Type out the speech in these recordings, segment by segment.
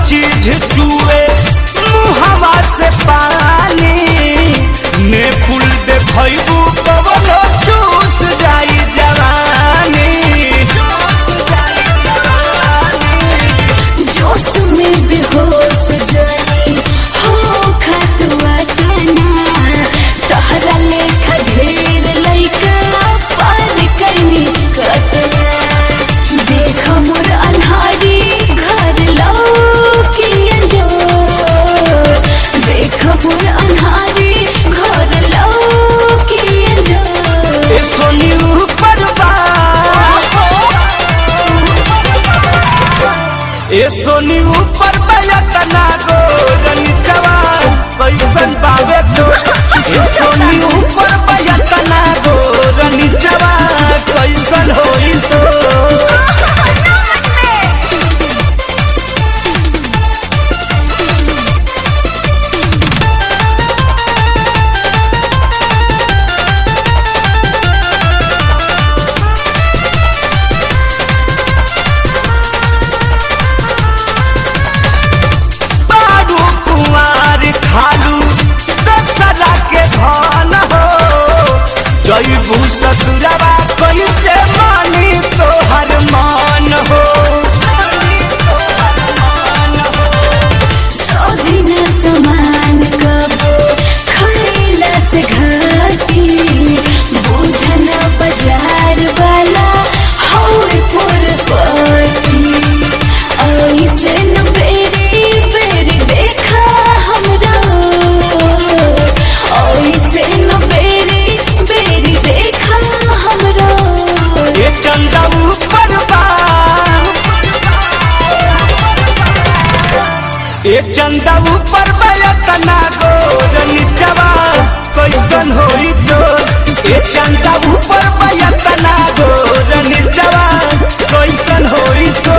चीज चूए मुहवा से पानी ने फूल देखबू कवनो चूस जाई जवानी जोश में बेहोश जानी हो खतवा तना तहरा लेखा ढेर लइका पार करनी कतना देख मोर अन्हारी घर लौकिया जो देख मोर अन्हारी घर लौकिया जो ए सोनी ऊपर बा ए सोनी ऊपर बयतना गोरनी जवान कैसन बावे तो ए सोनी ऊपर बयतना गोरनी जवान कैसन होई तो खालू दसरा के धन हो जईबू ससुरवा कैसे मानी तोहर मान हो सोदिना समान कबो खैला से घाटी बुझना बाजार वाला हौर पर पटी ऐसे न बेरी बेरी देखा हमरा ऐसे न बेरी बेरी देखा हमरा ए चंदा ऊपर बा ए चंदा ऊपर बयतना गोरनी जवान कैसन होई तो ए चंदा ऊपर बयतना गोरनी जवान कैसन होई तो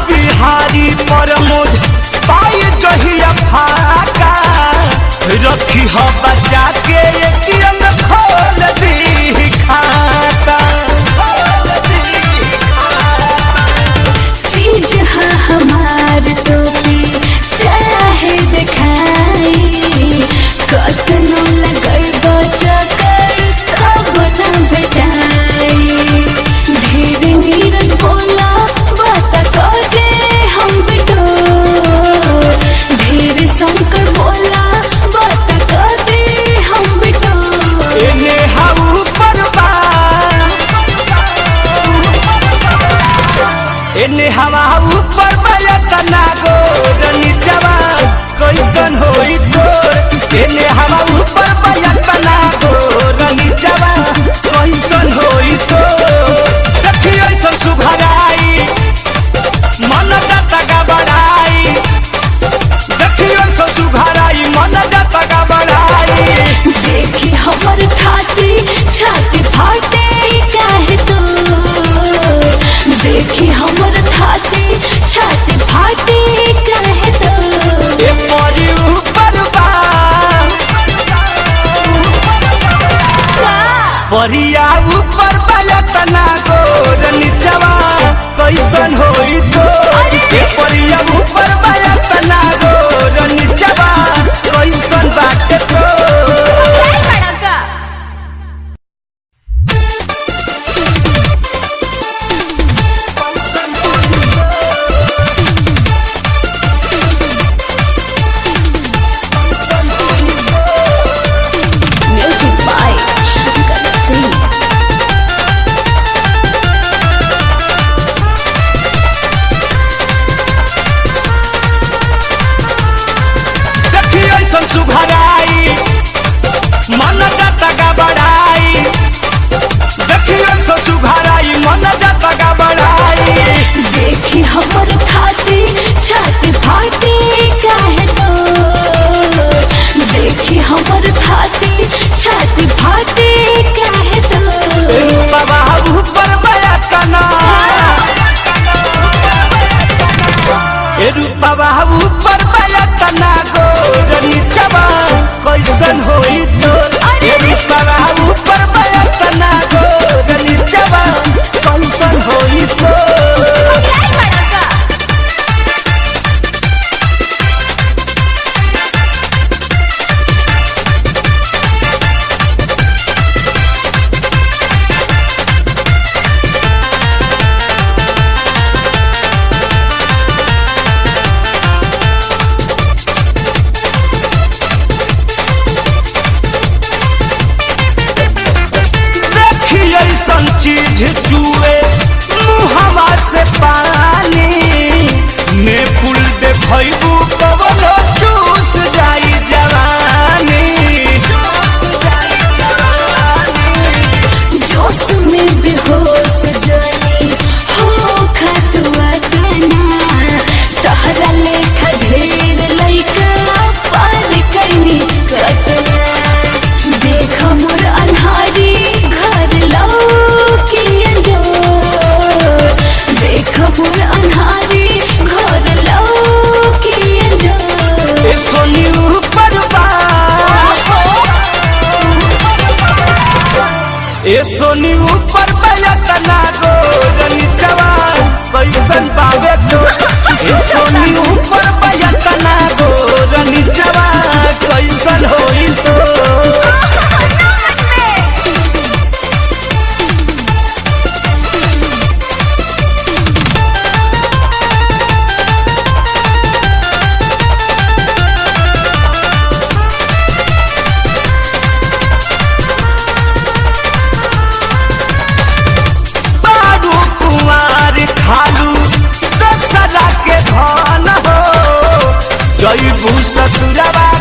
बिहारी प्रमोद पाई जहिया फाका रखी हो बचा के एटीएम खोल दी खाता चीज है हमार टोपी चाहे दिखाई कतनो लगैबो चक्कर कब न भेटाई ढेर नीरन बोला बात कहे हम बिटो ढेर शंकर बोला बात कहे हम बिटो एने हाउ परबा एने हवा ऊपर बयतना गोरनी जवान कैसन होई तो एने हवा ऊपर बयतना गोरनी जवान कैसन होई तो देखी ऐसन सुभराई मन जाता गबड़ाई देखी ऐसन सुभराई मन जाता गबड़ाई देखी हमर छाती फाटे काहे तो देखी हमर छाती फाटे काहे तो ए परी ऊपर बा परिया ऊपर बयतना गोरनी जवान कैसन होई तो ए परिया ऊपर बयतना गोरनी जवान कैसन बाटे तो म्यूजिक बाय शंकर सिंह सिनुरवा